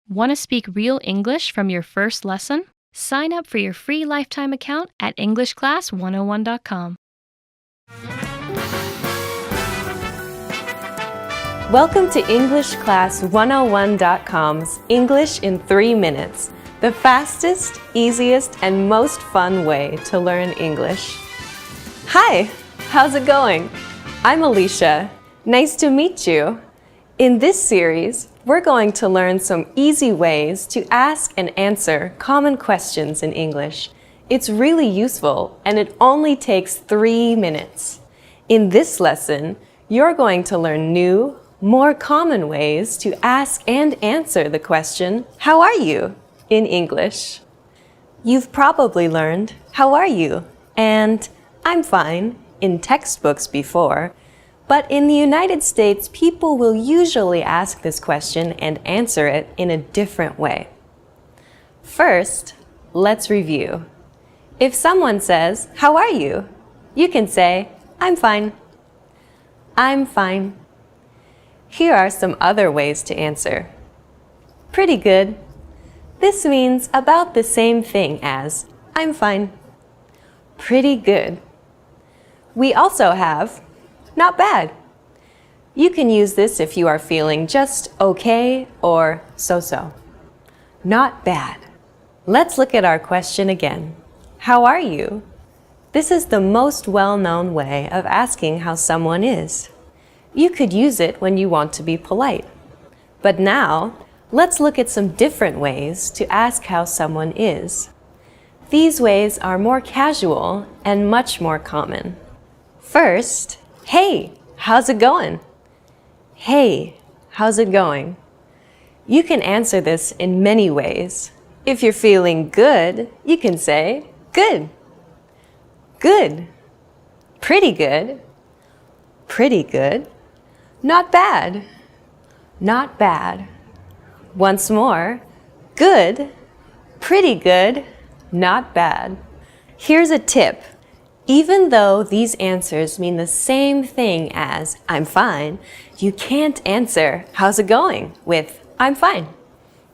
Want to speak real English from your first lesson? Sign up for your free lifetime account at EnglishClass101.com. Welcome to EnglishClass101.com's English in 3 minutes, the fastest, easiest, and most fun way to learn English. Hi, how's it going? I'm Alicia. Nice to meet you. In this series, we're going to learn some easy ways to ask and answer common questions in English. It's really useful, and it only takes 3 minutes. In this lesson, you're going to learn new, more common ways to ask and answer the question, "How are you?" in English. You've probably learned, "How are you?" and "I'm fine" in textbooks before, but in the United States, people will usually ask this question and answer it in a different way. First, let's review. If someone says, "How are you?" you can say, "I'm fine." I'm fine. Here are some other ways to answer. Pretty good. This means about the same thing as "I'm fine." Pretty good. We also have not bad. You can use this if you are feeling just okay or so-so. Not bad. Let's look at our question again. How are you? This is the most well-known way of asking how someone is. You could use it when you want to be polite. But now, let's look at some different ways to ask how someone is. These ways are more casual and much more common. First, hey, how's it going? Hey, how's it going? You can answer this in many ways. If you're feeling good, you can say, good. Good. Pretty good. Pretty good. Not bad. Not bad. Once more, good. Pretty good. Not bad. Here's a tip. Even though these answers mean the same thing as "I'm fine," you can't answer "How's it going?" with "I'm fine."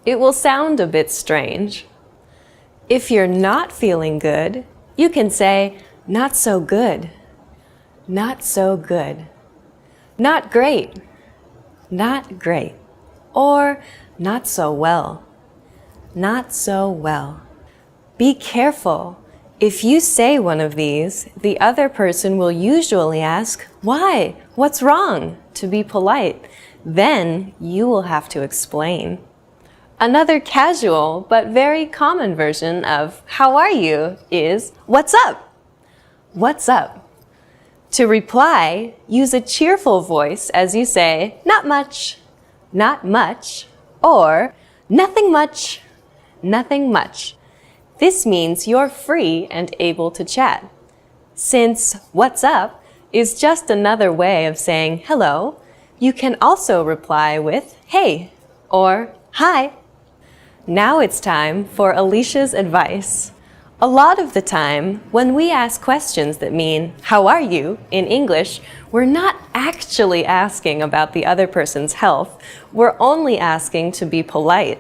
It will sound a bit strange. If you're not feeling good, you can say "Not so good." Not so good. Not great. Not great. Or not so well. Not so well. Be careful. If you say one of these, the other person will usually ask, "Why? What's wrong?" to be polite. Then you will have to explain. Another casual but very common version of "How are you?" is "What's up?" What's up? To reply, use a cheerful voice as you say, "Not much," "Not much," or "Nothing much," "Nothing much." This means you're free and able to chat. Since "What's up?" is just another way of saying hello, you can also reply with "Hey" or "Hi." Now it's time for Alicia's advice. A lot of the time, when we ask questions that mean "How are you?" in English, we're not actually asking about the other person's health. We're only asking to be polite.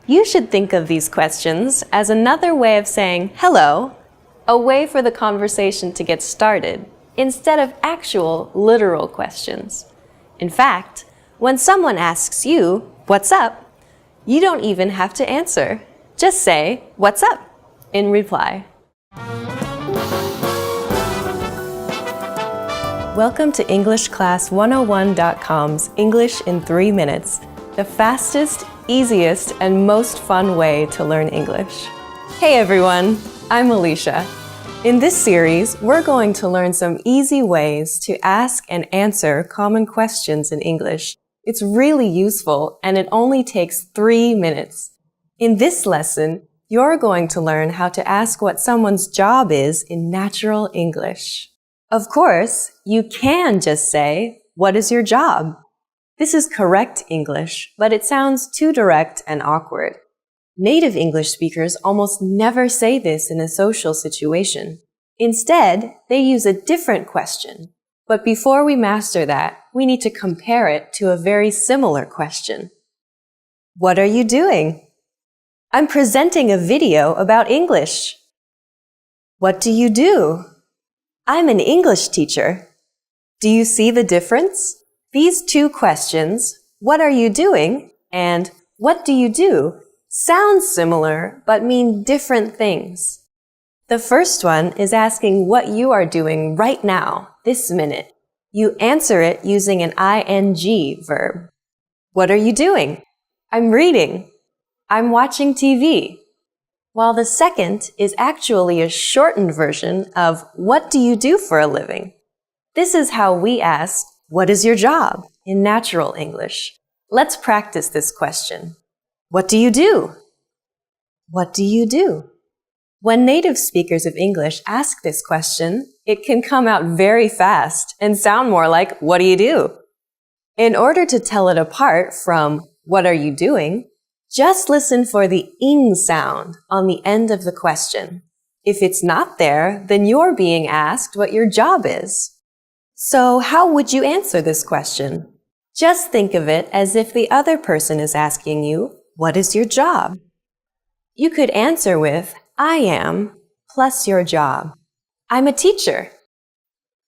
You should think of these questions as another way of saying hello, a way for the conversation to get started, instead of actual, literal questions. In fact, when someone asks you, "What's up?" you don't even have to answer. Just say, "What's up?" in reply. Welcome to EnglishClass101.com's English in 3 minutes, the fastest, easiest, and most fun way to learn English. Hey everyone, I'm Alicia. In this series, we're going to learn some easy ways to ask and answer common questions in English. It's really useful, and it only takes 3 minutes. In this lesson, you're going to learn how to ask what someone's job is in natural English. Of course, you can just say, "What is your job?" This is correct English, but it sounds too direct and awkward. Native English speakers almost never say this in a social situation. Instead, they use a different question. But before we master that, we need to compare it to a very similar question. What are you doing? I'm presenting a video about English. What do you do? I'm an English teacher. Do you see the difference? These two questions, what are you doing and what do you do, sound similar but mean different things. The first one is asking what you are doing right now, this minute. You answer it using an ing verb. What are you doing? I'm reading. I'm watching TV. While the second is actually a shortened version of what do you do for a living? This is how we ask, what is your job in natural English? Let's practice this question. What do you do? What do you do? When native speakers of English ask this question, it can come out very fast and sound more like, what do you do? In order to tell it apart from, what are you doing? Just listen for the ing sound on the end of the question. If it's not there, then you're being asked what your job is. So how would you answer this question? Just think of it as if the other person is asking you, what is your job? You could answer with, I am, plus your job. I'm a teacher.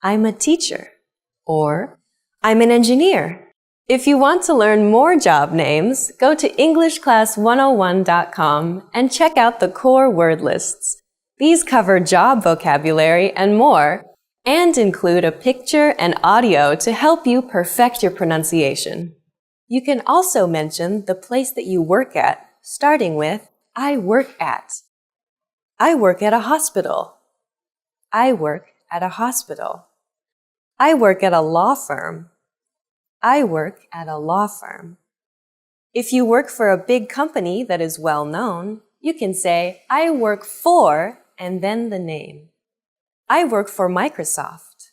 I'm a teacher. Or, I'm an engineer. If you want to learn more job names, go to EnglishClass101.com and check out the core word lists. These cover job vocabulary and more, and include a picture and audio to help you perfect your pronunciation. You can also mention the place that you work at, starting with, I work at. I work at a hospital. I work at a hospital. I work at a law firm. I work at a law firm. If you work for a big company that is well known, you can say, I work for, and then the name. I work for Microsoft.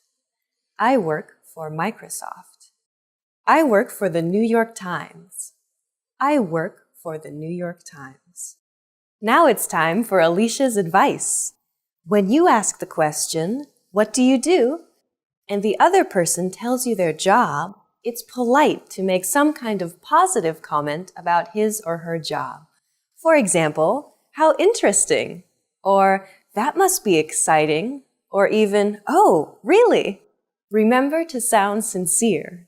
I work for Microsoft. I work for the New York Times. I work for the New York Times. Now it's time for Alicia's advice. When you ask the question, what do you do? And the other person tells you their job, it's polite to make some kind of positive comment about his or her job. For example, how interesting, or that must be exciting, or even, oh, really? Remember to sound sincere.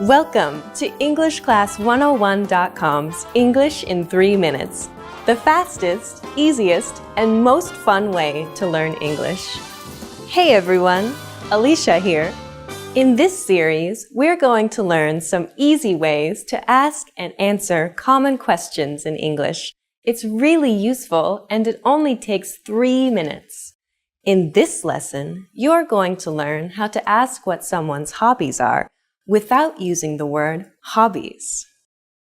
Welcome to EnglishClass101.com's English in 3 minutes, the fastest, easiest, and most fun way to learn English. Hey everyone, Alicia here. In this series, we're going to learn some easy ways to ask and answer common questions in English. It's really useful and it only takes 3 minutes. In this lesson, you're going to learn how to ask what someone's hobbies are without using the word hobbies.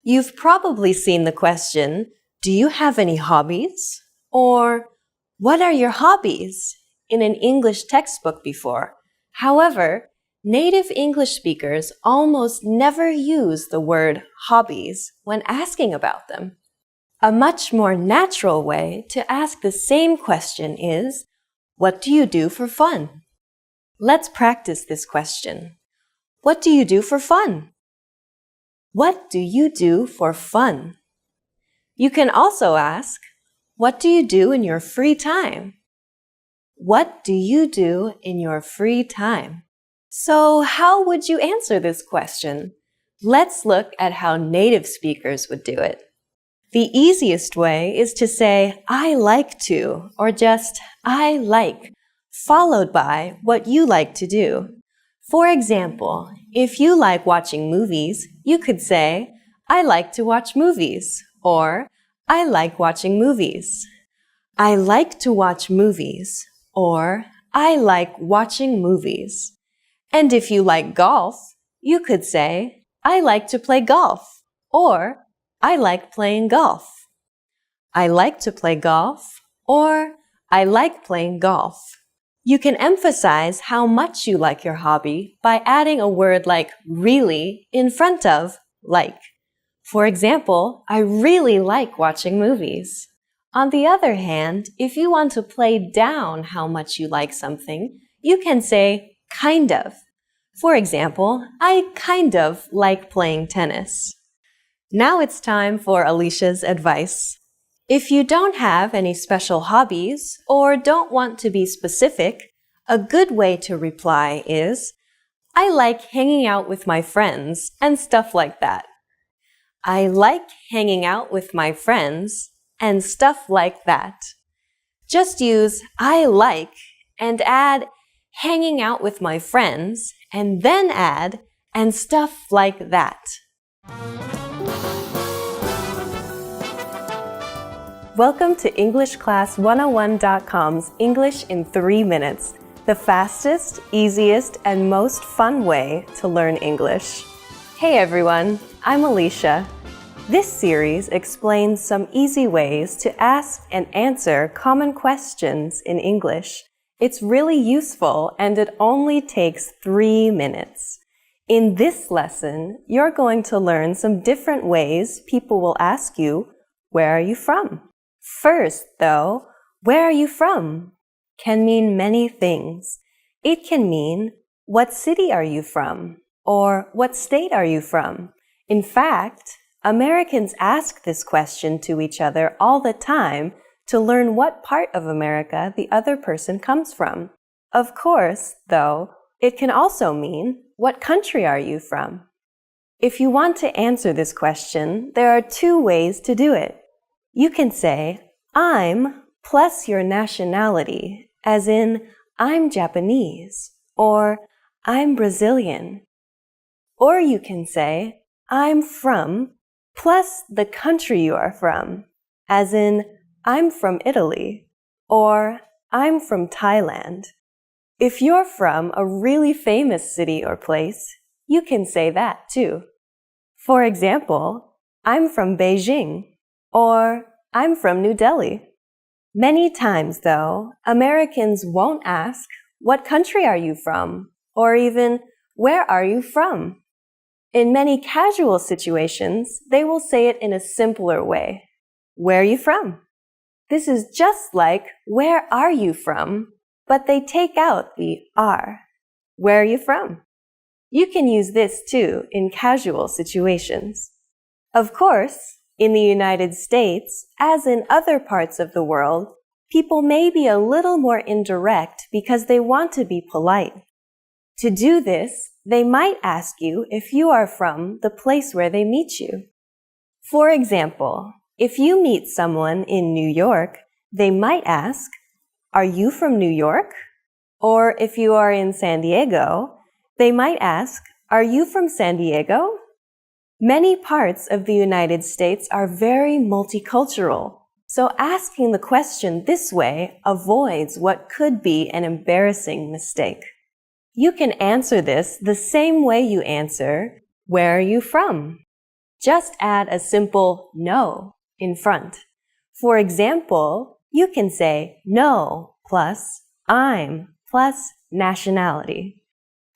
You've probably seen the question, do you have any hobbies? Or, what are your hobbies? In an English textbook before. However, native English speakers almost never use the word hobbies when asking about them. A much more natural way to ask the same question is, what do you do for fun? Let's practice this question. What do you do for fun? What do you do for fun? You can also ask, what do you do in your free time? What do you do in your free time? So how would you answer this question? Let's look at how native speakers would do it. The easiest way is to say, I like to, or just, I like, followed by what you like to do. For example, if you like watching movies, you could say, I like to watch movies, or I like watching movies. I like to watch movies. Or, I like watching movies. And if you like golf, you could say, I like to play golf. Or, I like playing golf. I like to play golf. Or, I like playing golf. You can emphasize how much you like your hobby by adding a word like really in front of like. For example, I really like watching movies. On the other hand, if you want to play down how much you like something, you can say kind of. For example, I kind of like playing tennis. Now it's time for Alicia's advice. If you don't have any special hobbies or don't want to be specific, a good way to reply is, I like hanging out with my friends and stuff like that. I like hanging out with my friends and stuff like that. Just use I like and add hanging out with my friends and then add and stuff like that. Welcome to EnglishClass101.com's English in 3 minutes, the fastest, easiest, and most fun way to learn English. Hey everyone, I'm Alicia. This series explains some easy ways to ask and answer common questions in English. It's really useful and it only takes 3 minutes. In this lesson, you're going to learn some different ways people will ask you, where are you from? First, though, where are you from can mean many things. It can mean, what city are you from? Or what state are you from? In fact, Americans ask this question to each other all the time to learn what part of America the other person comes from. Of course, though, it can also mean, what country are you from? If you want to answer this question, there are 2 ways to do it. You can say, I'm plus your nationality, as in, I'm Japanese, or I'm Brazilian. Or you can say, I'm from plus the country you are from, as in, I'm from Italy, or I'm from Thailand. If you're from a really famous city or place, you can say that too. For example, I'm from Beijing, or I'm from New Delhi. Many times, though, Americans won't ask, what country are you from? Or even, where are you from? In many casual situations, they will say it in a simpler way. Where are you from? This is just like, where are you from? But they take out the are. Where are you from? You can use this too in casual situations. Of course, in the United States, as in other parts of the world, people may be a little more indirect because they want to be polite. To do this, they might ask you if you are from the place where they meet you. For example, if you meet someone in New York, they might ask, are you from New York? Or if you are in San Diego, they might ask, are you from San Diego? Many parts of the United States are very multicultural, so asking the question this way avoids what could be an embarrassing mistake. You can answer this the same way you answer, where are you from? Just add a simple no in front. For example, you can say no plus I'm plus nationality.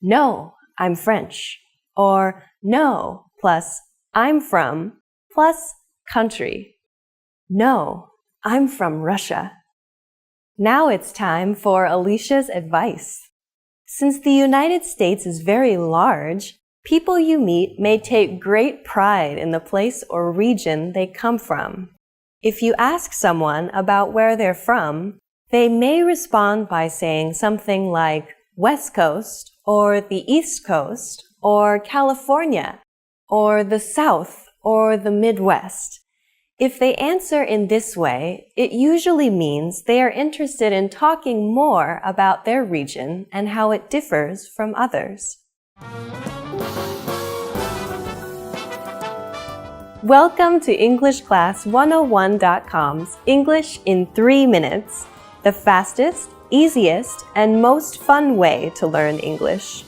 No, I'm French. Or no plus I'm from plus country. No, I'm from Russia. Now it's time for Alicia's advice. Since the United States is very large, people you meet may take great pride in the place or region they come from. If you ask someone about where they're from, they may respond by saying something like West Coast, or the East Coast, or California, or the South, or the Midwest. If they answer in this way, it usually means they are interested in talking more about their region and how it differs from others. Welcome to EnglishClass101.com's English in 3 minutes, the fastest, easiest, and most fun way to learn English.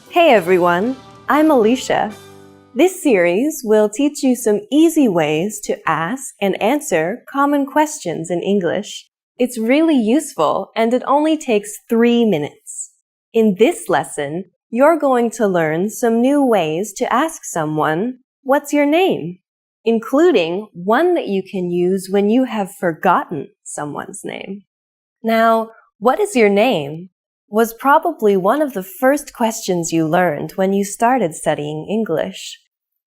Hey everyone, I'm Alicia. This series will teach you some easy ways to ask and answer common questions in English. It's really useful and it only takes 3 minutes. In this lesson, you're going to learn some new ways to ask someone, what's your name? Including one that you can use when you have forgotten someone's name. Now, what is your name? was probably one of the first questions you learned when you started studying English.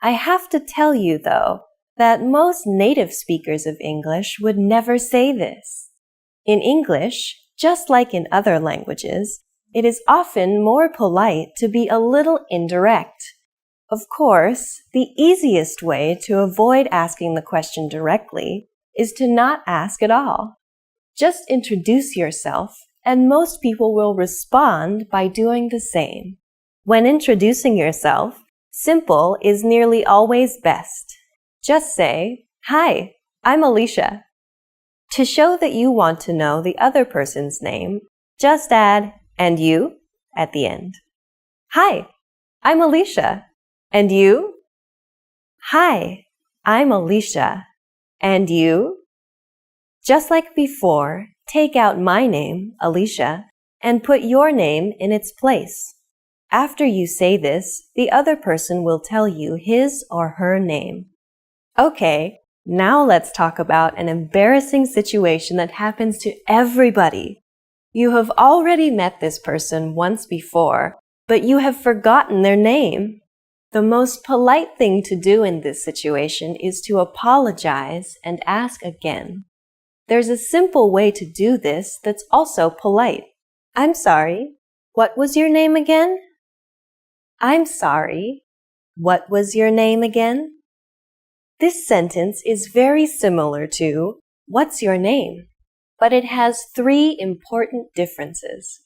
I have to tell you, though, that most native speakers of English would never say this. In English, just like in other languages, it is often more polite to be a little indirect. Of course, the easiest way to avoid asking the question directly is to not ask at all. Just introduce yourself, and most people will respond by doing the same. When introducing yourself, simple is nearly always best. Just say, "Hi, I'm Alicia." To show that you want to know the other person's name, just add, "And you?" at the end. "Hi, I'm Alicia. And you?" "Hi, I'm Alicia. And you?" Just like before, take out my name, Alicia, and put your name in its place. After you say this, the other person will tell you his or her name. Okay, now let's talk about an embarrassing situation that happens to everybody. You have already met this person once before, but you have forgotten their name. The most polite thing to do in this situation is to apologize and ask again. There's a simple way to do this that's also polite. "I'm sorry. What was your name again?" "I'm sorry. What was your name again?" This sentence is very similar to "What's your name?" but it has 3 important differences.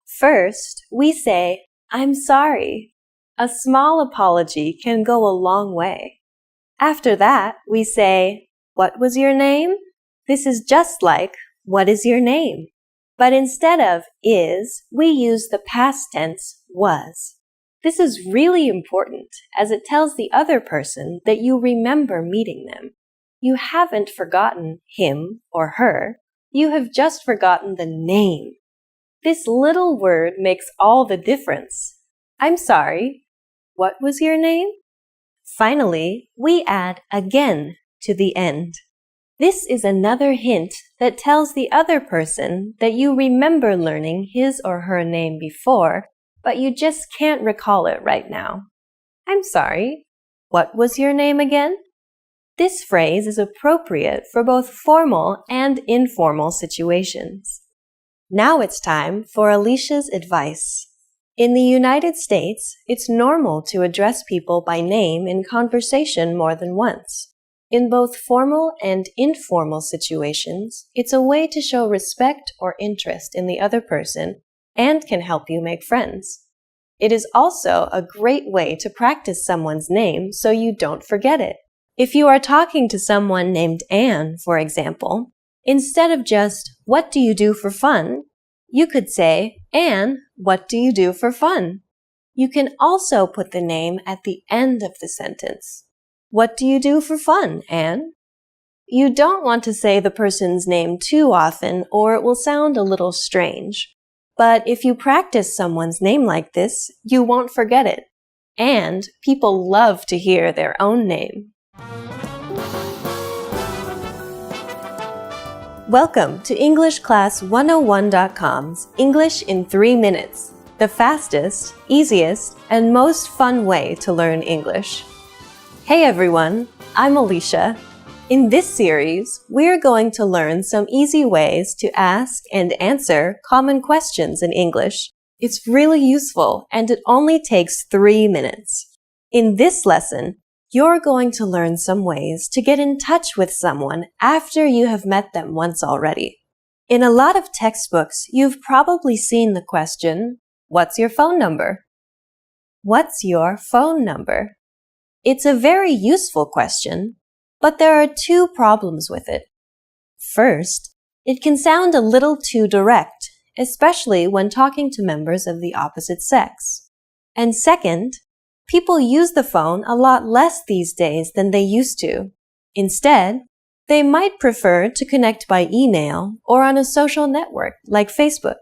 First, we say, "I'm sorry." A small apology can go a long way. After that, we say, "What was your name?" This is just like, "What is your name?" But instead of is, we use the past tense was. This is really important as it tells the other person that you remember meeting them. You haven't forgotten him or her. You have just forgotten the name. This little word makes all the difference. "I'm sorry. What was your name?" Finally, we add again to the end. This is another hint that tells the other person that you remember learning his or her name before, but you just can't recall it right now. "I'm sorry. What was your name again?" This phrase is appropriate for both formal and informal situations. Now it's time for Alicia's advice. In the United States, it's normal to address people by name in conversation more than once. In both formal and informal situations, it's a way to show respect or interest in the other person and can help you make friends. It is also a great way to practice someone's name so you don't forget it. If you are talking to someone named Anne, for example, instead of just, "What do you do for fun?" you could say, "Anne, what do you do for fun?" You can also put the name at the end of the sentence. "What do you do for fun, Anne?" You don't want to say the person's name too often or it will sound a little strange. But if you practice someone's name like this, you won't forget it. And people love to hear their own name. Welcome to EnglishClass101.com's English in 3 minutes, the fastest, easiest, and most fun way to learn English. Hey everyone, I'm Alicia. In this series, we're going to learn some easy ways to ask and answer common questions in English. It's really useful and it only takes 3 minutes. In this lesson, you're going to learn some ways to get in touch with someone after you have met them once already. In a lot of textbooks, you've probably seen the question, "What's your phone number?" What's your phone number? It's a very useful question, but there are 2 problems with it. First, it can sound a little too direct, especially when talking to members of the opposite sex. And second, people use the phone a lot less these days than they used to. Instead, they might prefer to connect by email or on a social network like Facebook.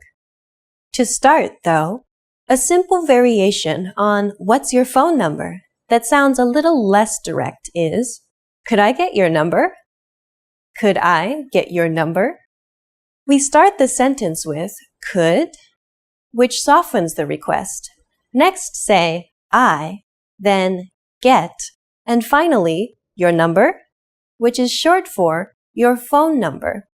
To start, though, a simple variation on "What's your phone number?" that sounds a little less direct is, "Could I get your number?" Could I get your number? We start the sentence with could which softens the request. Next, say I, then get, and finally, your number, which is short for your phone number.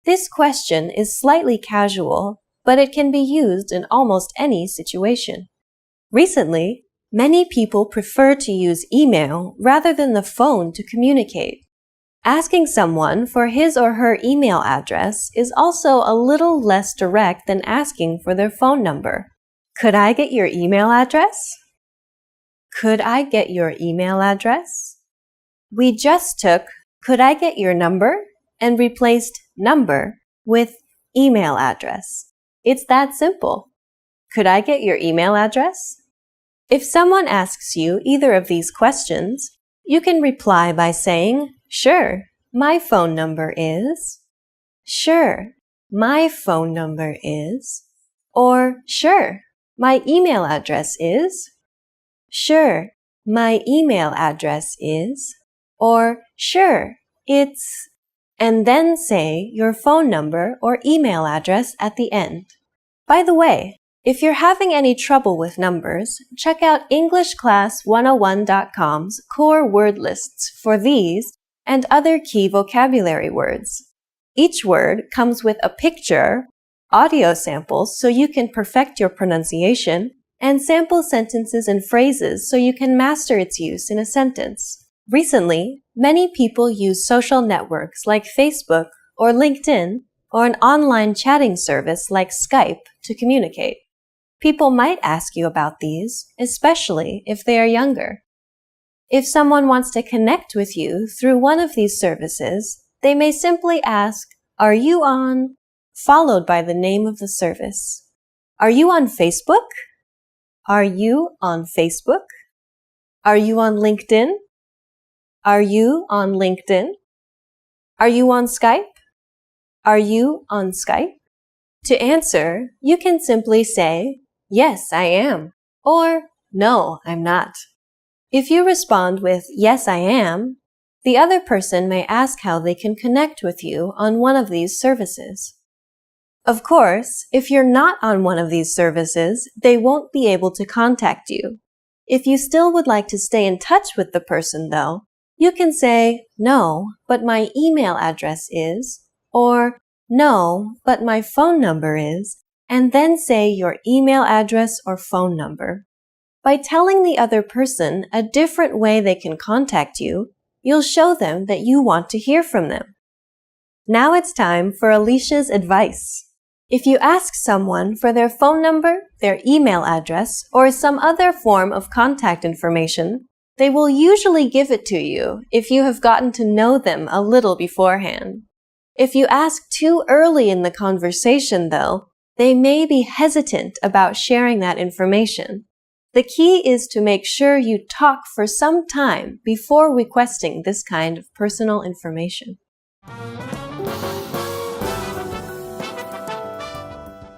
This question is slightly casual, but it can be used in almost any situation. Recently, many people prefer to use email rather than the phone to communicate. Asking someone for his or her email address is also a little less direct than asking for their phone number. Could I get your email address? Could I get your email address? We just took could I get your number and replaced number with email address. It's that simple. Could I get your email address? If someone asks you either of these questions, you can reply by saying, sure, my phone number is, sure, my phone number is, or sure, my email address is, sure, my email address is, or sure, it's, and then say your phone number or email address at the end. By the way, if you're having any trouble with numbers, check out EnglishClass101.com's core word lists for these and other key vocabulary words. Each word comes with a picture, audio samples so you can perfect your pronunciation, and sample sentences and phrases so you can master its use in a sentence. Recently, many people use social networks like Facebook or LinkedIn or an online chatting service like Skype to communicate. People might ask you about these, especially if they are younger. If someone wants to connect with you through one of these services, they may simply ask, "Are you on?" followed by the name of the service. Are you on Facebook? Are you on Facebook? Are you on LinkedIn? Are you on LinkedIn? Are you on Skype? Are you on Skype? To answer, you can simply say, "Yes, I am," or "No, I'm not." If you respond with, "Yes, I am," the other person may ask how they can connect with you on one of these services. Of course, if you're not on one of these services, they won't be able to contact you. If you still would like to stay in touch with the person, though, you can say, "No, but my email address is," or "No, but my phone number is," and then say your email address or phone number. By telling the other person a different way they can contact you, you'll show them that you want to hear from them. Now it's time for Alicia's advice. If you ask someone for their phone number, their email address, or some other form of contact information, they will usually give it to you if you have gotten to know them a little beforehand. If you ask too early in the conversation, though, they may be hesitant about sharing that information. The key is to make sure you talk for some time before requesting this kind of personal information.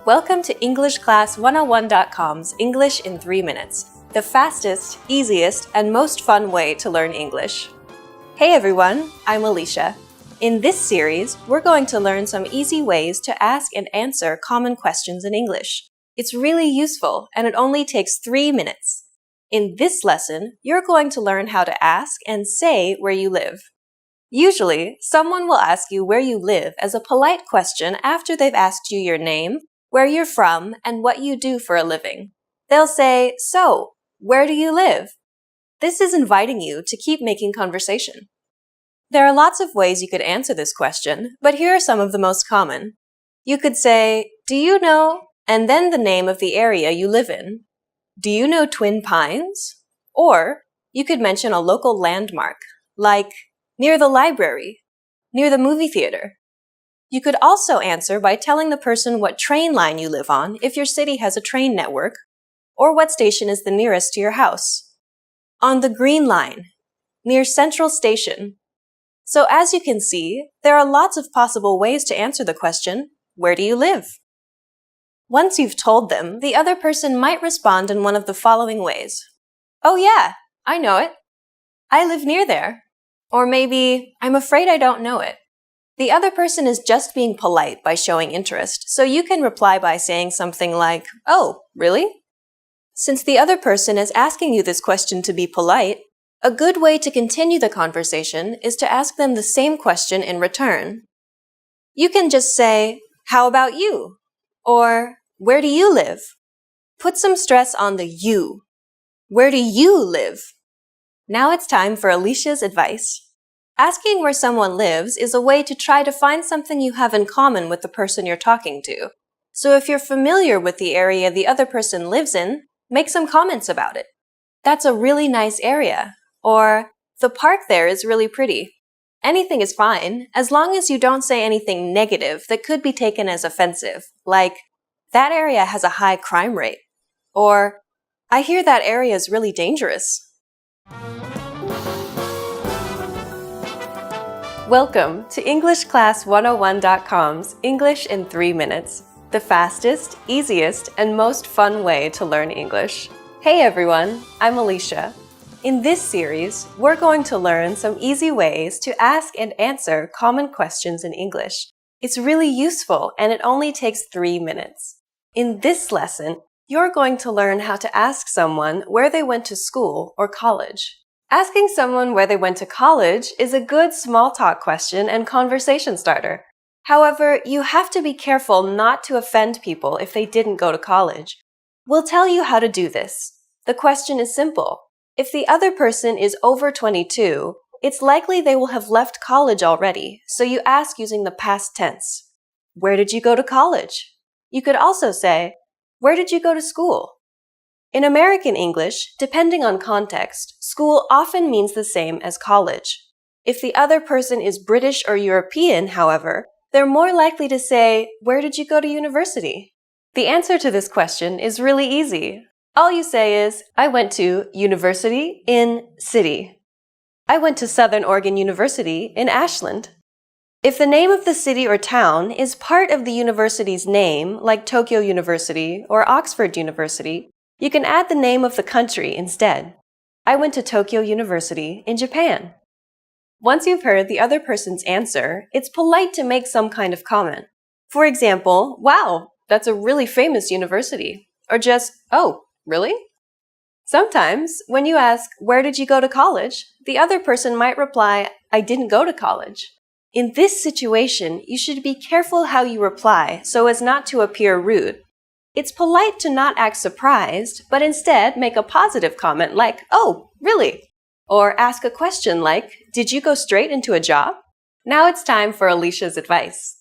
Welcome to EnglishClass101.com's English in 3 minutes, the fastest, easiest, and most fun way to learn English. Hey everyone, I'm Alicia. In this series, we're going to learn some easy ways to ask and answer common questions in English. It's really useful, and it only takes 3 minutes. In this lesson, you're going to learn how to ask and say where you live. Usually, someone will ask you where you live as a polite question after they've asked you your name, where you're from, and what you do for a living. They'll say, "So, where do you live?" This is inviting you to keep making conversation. There are lots of ways you could answer this question, but here are some of the most common. You could say, "Do you know?" and then the name of the area you live in. Do you know Twin Pines? Or you could mention a local landmark, like near the library, near the movie theater. You could also answer by telling the person what train line you live on if your city has a train network, or what station is the nearest to your house. On the Green Line, near Central Station. So as you can see, there are lots of possible ways to answer the question, "Where do you live?" Once you've told them, the other person might respond in one of the following ways. "Oh yeah, I know it. I live near there." Or maybe, "I'm afraid I don't know it." The other person is just being polite by showing interest, so you can reply by saying something like, "Oh, really?" Since the other person is asking you this question to be polite, a good way to continue the conversation is to ask them the same question in return. You can just say, "How about you?" Or, "Where do you live?" Put some stress on the you. Where do you live? Now it's time for Alicia's advice. Asking where someone lives is a way to try to find something you have in common with the person you're talking to. So if you're familiar with the area the other person lives in, make some comments about it. "That's a really nice area," or "The park there is really pretty." Anything is fine, as long as you don't say anything negative that could be taken as offensive, like, "That area has a high crime rate," or "I hear that area is really dangerous." Welcome to EnglishClass101.com's English in 3 minutes, the fastest, easiest, and most fun way to learn English. Hey everyone, I'm Alicia. In this series, we're going to learn some easy ways to ask and answer common questions in English. It's really useful and it only takes 3 minutes. In this lesson, you're going to learn how to ask someone where they went to school or college. Asking someone where they went to college is a good small talk question and conversation starter. However, you have to be careful not to offend people if they didn't go to college. We'll tell you how to do this. The question is simple. If the other person is over 22, it's likely they will have left college already, so you ask using the past tense. Where did you go to college? You could also say, where did you go to school? In American English, depending on context, school often means the same as college. If the other person is British or European, however, they're more likely to say, where did you go to university? The answer to this question is really easy. All you say is, I went to university in city. I went to Southern Oregon University in Ashland. If the name of the city or town is part of the university's name, like Tokyo University or Oxford University, you can add the name of the country instead. I went to Tokyo University in Japan. Once you've heard the other person's answer, it's polite to make some kind of comment. For example, wow, that's a really famous university. Or just, oh, really? Sometimes, when you ask, where did you go to college? The other person might reply, I didn't go to college. In this situation, you should be careful how you reply so as not to appear rude. It's polite to not act surprised, but instead make a positive comment like, oh, really? Or ask a question like, did you go straight into a job? Now it's time for Alicia's advice.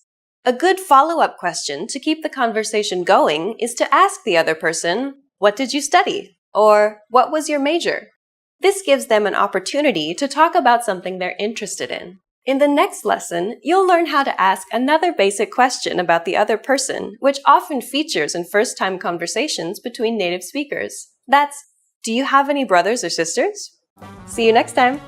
A good follow-up question to keep the conversation going is to ask the other person, what did you study? Or what was your major? This gives them an opportunity to talk about something they're interested in. In the next lesson, you'll learn how to ask another basic question about the other person, which often features in first-time conversations between native speakers. That's, do you have any brothers or sisters? See you next time!